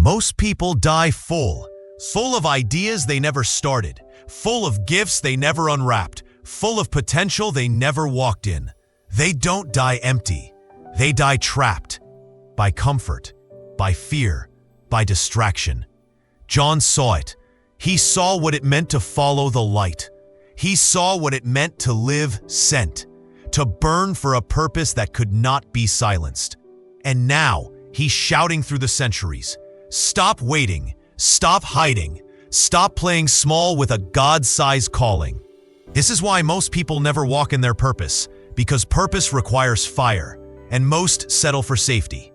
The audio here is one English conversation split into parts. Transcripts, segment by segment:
Most people die full of ideas they never started, full of gifts they never unwrapped, full of potential they never walked in. They don't die empty. They die trapped by comfort, by fear, by distraction. John saw it. He saw what it meant to follow the light. He saw what it meant to live sent, to burn for a purpose that could not be silenced. And now he's shouting through the centuries, stop waiting, stop hiding, stop playing small with a God-sized calling. This is why most people never walk in their purpose, because purpose requires fire, and most settle for safety.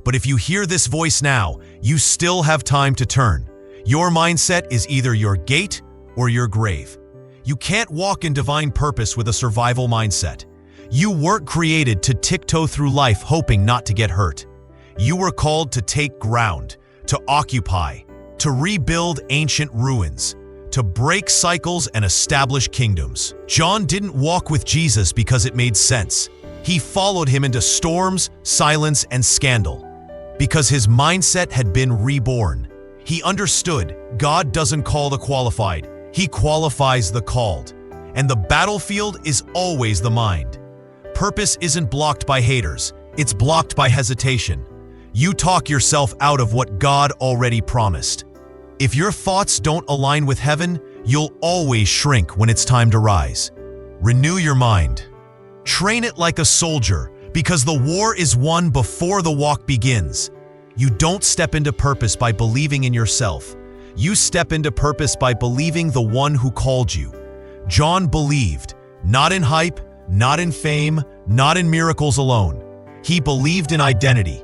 But if you hear this voice now, you still have time to turn. Your mindset is either your gate or your grave. You can't walk in divine purpose with a survival mindset. You weren't created to tiptoe through life hoping not to get hurt. You were called to take ground, to occupy, to rebuild ancient ruins, to break cycles and establish kingdoms. John didn't walk with Jesus because it made sense. He followed him into storms, silence, and scandal, because his mindset had been reborn. He understood God doesn't call the qualified, He qualifies the called. And the battlefield is always the mind. Purpose isn't blocked by haters, it's blocked by hesitation. You talk yourself out of what God already promised. If your thoughts don't align with heaven, you'll always shrink when it's time to rise. Renew your mind. Train it like a soldier, because the war is won before the walk begins. You don't step into purpose by believing in yourself. You step into purpose by believing the one who called you. John believed, not in hype, not in fame, not in miracles alone. He believed in identity.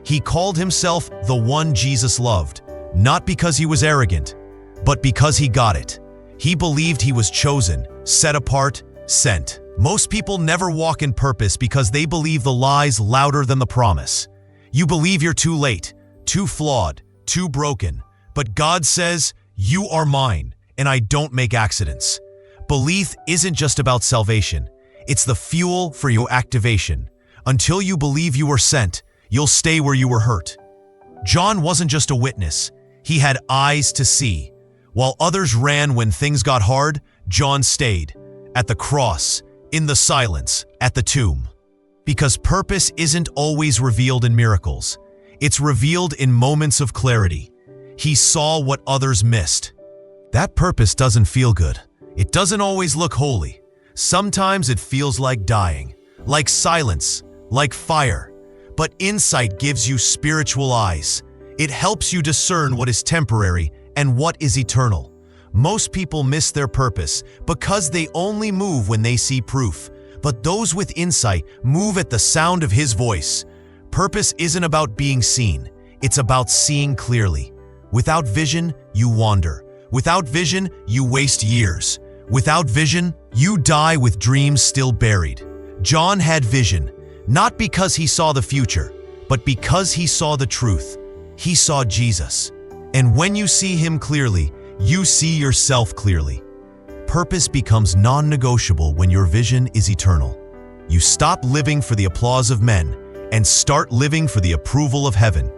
He called himself the one Jesus loved, not because he was arrogant, but because he got it. He believed he was chosen, set apart, sent. Most people never walk in purpose because they believe the lies louder than the promise. You believe you're too late, too flawed, too broken. But God says, you are mine, and I don't make accidents. Belief isn't just about salvation. It's the fuel for your activation. Until you believe you were sent, you'll stay where you were hurt. John wasn't just a witness. He had eyes to see. While others ran when things got hard, John stayed. At the cross, in the silence, at the tomb. Because purpose isn't always revealed in miracles. It's revealed in moments of clarity. He saw what others missed. That purpose doesn't feel good. It doesn't always look holy. Sometimes it feels like dying, like silence, like fire. But insight gives you spiritual eyes. It helps you discern what is temporary and what is eternal. Most people miss their purpose because they only move when they see proof. But those with insight move at the sound of His voice. Purpose isn't about being seen. It's about seeing clearly. Without vision, you wander. Without vision, you waste years. Without vision, you die with dreams still buried. John had vision, not because he saw the future, but because he saw the truth. He saw Jesus. And when you see Him clearly, you see yourself clearly. Purpose becomes non-negotiable when your vision is eternal. You stop living for the applause of men and start living for the approval of heaven.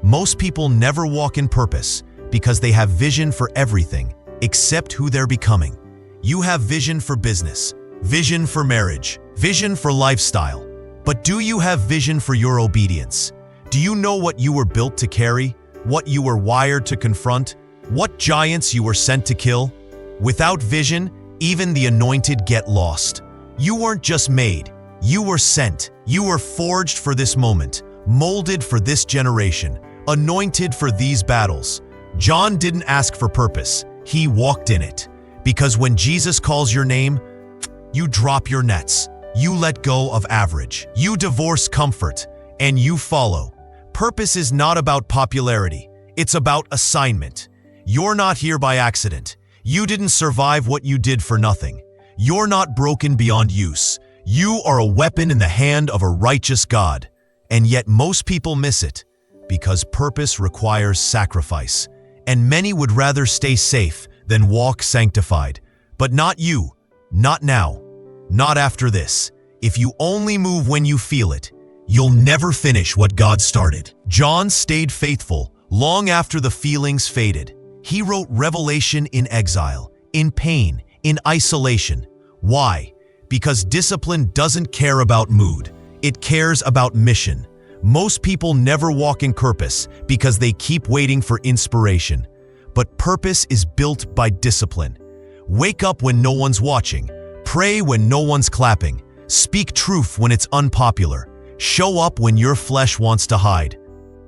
Most people never walk in purpose because they have vision for everything except who they're becoming. You have vision for business, vision for marriage, vision for lifestyle. But do you have vision for your obedience? Do you know what you were built to carry? What you were wired to confront? What giants you were sent to kill? Without vision, even the anointed get lost. You weren't just made, you were sent. You were forged for this moment, molded for this generation, anointed for these battles. John didn't ask for purpose, he walked in it. Because when Jesus calls your name, you drop your nets, you let go of average, you divorce comfort, and you follow. Purpose is not about popularity, it's about assignment. You're not here by accident. You didn't survive what you did for nothing. You're not broken beyond use. You are a weapon in the hand of a righteous God. And yet most people miss it because purpose requires sacrifice. And many would rather stay safe than walk sanctified. But not you. Not now. Not after this. If you only move when you feel it, you'll never finish what God started. John stayed faithful, Long after the feelings faded, he wrote Revelation in exile, in pain, in isolation. Why? Because discipline doesn't care about mood. It cares about mission. Most people never walk in purpose because they keep waiting for inspiration. But purpose is built by discipline. Wake up when no one's watching. Pray when no one's clapping. Speak truth when it's unpopular. Show up when your flesh wants to hide.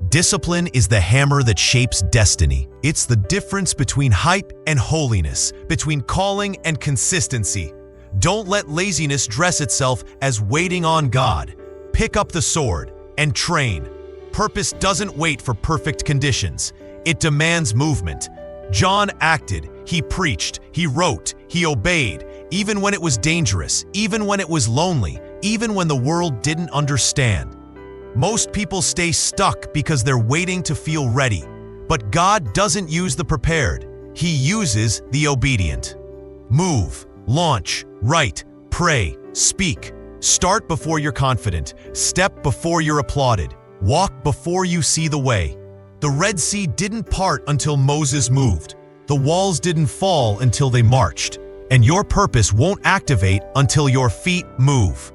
Discipline is the hammer that shapes destiny. It's the difference between hype and holiness, between calling and consistency. Don't let laziness dress itself as waiting on God. Pick up the sword and train. Purpose doesn't wait for perfect conditions. It demands movement. John acted, he preached, he wrote, he obeyed, even when it was dangerous, even when it was lonely, even when the world didn't understand. Most people stay stuck because they're waiting to feel ready. But God doesn't use the prepared. He uses the obedient. Move, launch, write, pray, speak. Start before you're confident. Step before you're applauded. Walk before you see the way. The Red Sea didn't part until Moses moved. The walls didn't fall until they marched. And your purpose won't activate until your feet move.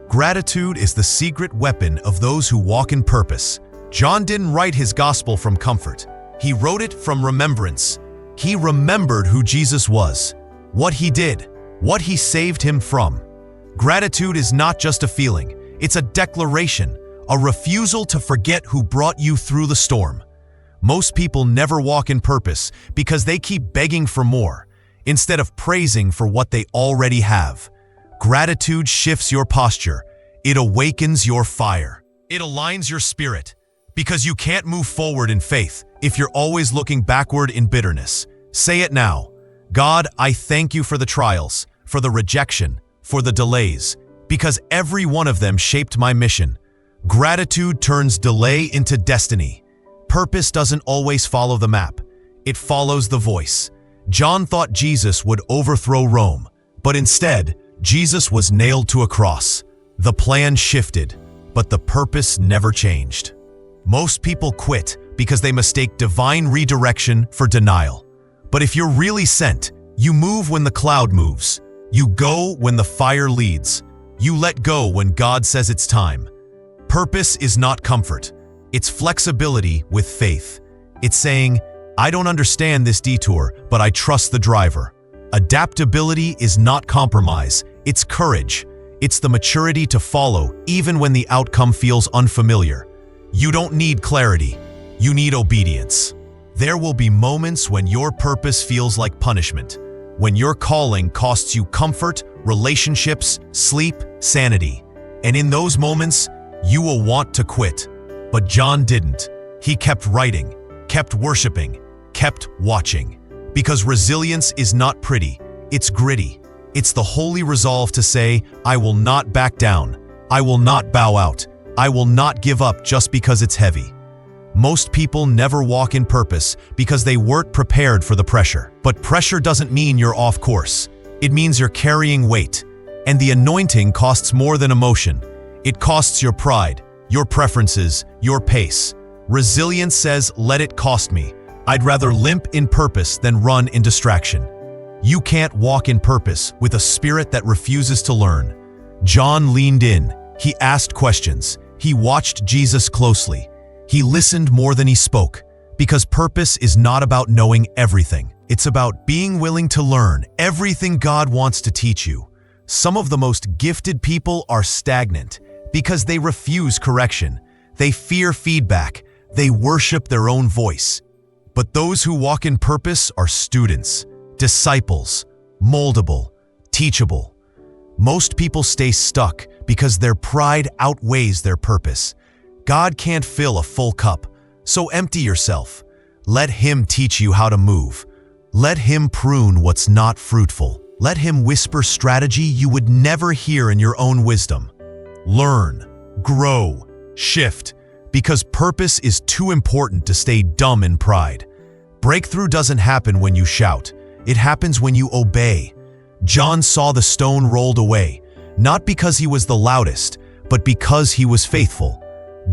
Gratitude is the secret weapon of those who walk in purpose. John didn't write his gospel from comfort. He wrote it from remembrance. He remembered who Jesus was, what he did, what he saved him from. Gratitude is not just a feeling, it's a declaration, a refusal to forget who brought you through the storm. Most people never walk in purpose because they keep begging for more, instead of praising for what they already have. Gratitude shifts your posture. It awakens your fire. It aligns your spirit. Because you can't move forward in faith if you're always looking backward in bitterness. Say it now. God, I thank you for the trials, for the rejection, for the delays, because every one of them shaped my mission. Gratitude turns delay into destiny. Purpose doesn't always follow the map. It follows the voice. John thought Jesus would overthrow Rome, but instead, Jesus was nailed to a cross. The plan shifted, but the purpose never changed. Most people quit because they mistake divine redirection for denial. But if you're really sent, you move when the cloud moves. You go when the fire leads. You let go when God says it's time. Purpose is not comfort. It's flexibility with faith. It's saying, I don't understand this detour, but I trust the driver. Adaptability is not compromise, it's courage. It's the maturity to follow even when the outcome feels unfamiliar. You don't need clarity, you need obedience. There will be moments when your purpose feels like punishment, when your calling costs you comfort, relationships, sleep, sanity. And in those moments, you will want to quit. But John didn't. He kept writing, kept worshiping, kept watching. Because resilience is not pretty, it's gritty. It's the holy resolve to say, I will not back down. I will not bow out. I will not give up just because it's heavy. Most people never walk in purpose because they weren't prepared for the pressure. But pressure doesn't mean you're off course. It means you're carrying weight. And the anointing costs more than emotion. It costs your pride, your preferences, your pace. Resilience says, let it cost me. I'd rather limp in purpose than run in distraction. You can't walk in purpose with a spirit that refuses to learn. John leaned in. He asked questions. He watched Jesus closely. He listened more than he spoke. Because purpose is not about knowing everything. It's about being willing to learn everything God wants to teach you. Some of the most gifted people are stagnant because they refuse correction. They fear feedback. They worship their own voice. But those who walk in purpose are students, disciples, moldable, teachable. Most people stay stuck because their pride outweighs their purpose. God can't fill a full cup, so empty yourself. Let Him teach you how to move. Let Him prune what's not fruitful. Let Him whisper strategy you would never hear in your own wisdom. Learn, grow, shift, because purpose is too important to stay dumb in pride. Breakthrough doesn't happen when you shout. It happens when you obey. John saw the stone rolled away, not because he was the loudest, but because he was faithful.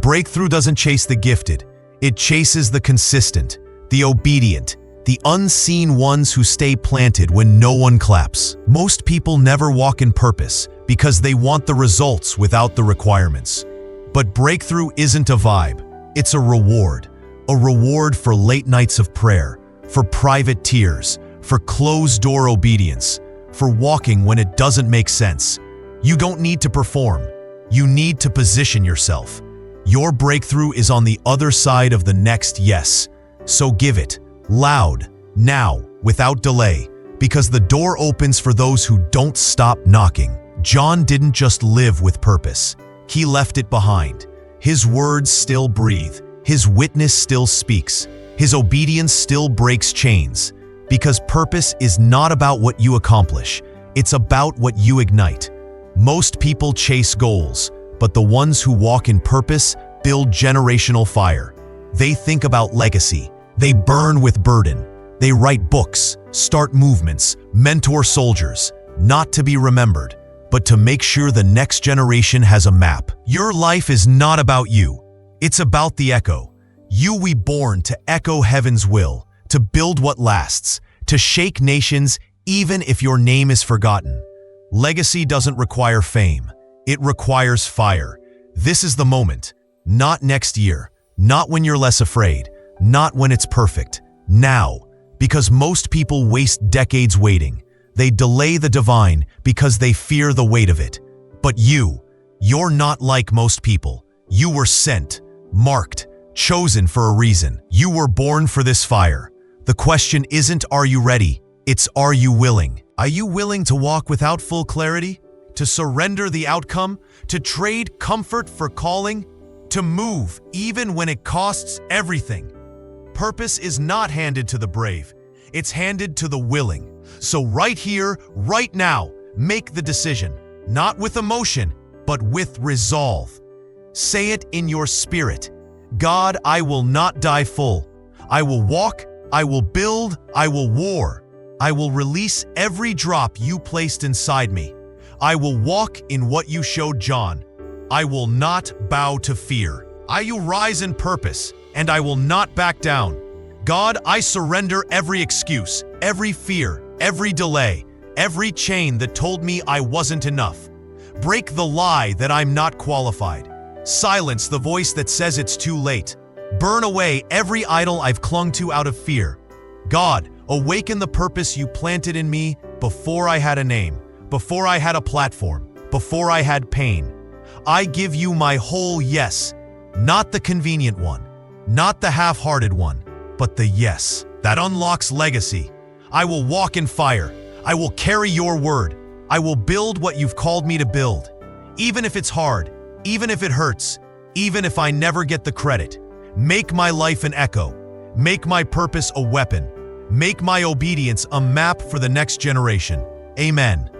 Breakthrough doesn't chase the gifted. It chases the consistent, the obedient, the unseen ones who stay planted when no one claps. Most people never walk in purpose because they want the results without the requirements. But breakthrough isn't a vibe, it's a reward. A reward for late nights of prayer, for private tears, for closed-door obedience, for walking when it doesn't make sense. You don't need to perform. You need to position yourself. Your breakthrough is on the other side of the next yes. So give it, loud, now, without delay, because the door opens for those who don't stop knocking. John didn't just live with purpose. He left it behind. His words still breathe. His witness still speaks. His obedience still breaks chains. Because purpose is not about what you accomplish. It's about what you ignite. Most people chase goals, but the ones who walk in purpose build generational fire. They think about legacy. They burn with burden. They write books, start movements, mentor soldiers, not to be remembered, but to make sure the next generation has a map. Your life is not about you. It's about the echo. You were born to echo heaven's will, to build what lasts, to shake nations even if your name is forgotten. Legacy doesn't require fame. It requires fire. This is the moment. Not next year. Not when you're less afraid. Not when it's perfect. Now. Because most people waste decades waiting. They delay the divine because they fear the weight of it. But you're not like most people. You were sent, marked, chosen for a reason. You were born for this fire. The question isn't, are you ready? It's, are you willing? Are you willing to walk without full clarity? To surrender the outcome? To trade comfort for calling? To move even when it costs everything? Purpose is not handed to the brave. It's handed to the willing. So right here, right now, make the decision. Not with emotion, but with resolve. Say it in your spirit. God, I will not die full. I will walk, I will build, I will war. I will release every drop you placed inside me. I will walk in what you showed John. I will not bow to fear. I will rise in purpose, and I will not back down. God, I surrender every excuse, every fear, every delay, every chain that told me I wasn't enough. Break the lie that I'm not qualified. Silence the voice that says it's too late. Burn away every idol I've clung to out of fear. God, awaken the purpose you planted in me before I had a name, before I had a platform, before I had pain. I give you my whole yes, not the convenient one, not the half-hearted one, but the yes that unlocks legacy. I will walk in fire. I will carry your word. I will build what you've called me to build. Even if it's hard, even if it hurts, even if I never get the credit. Make my life an echo. Make my purpose a weapon. Make my obedience a map for the next generation. Amen.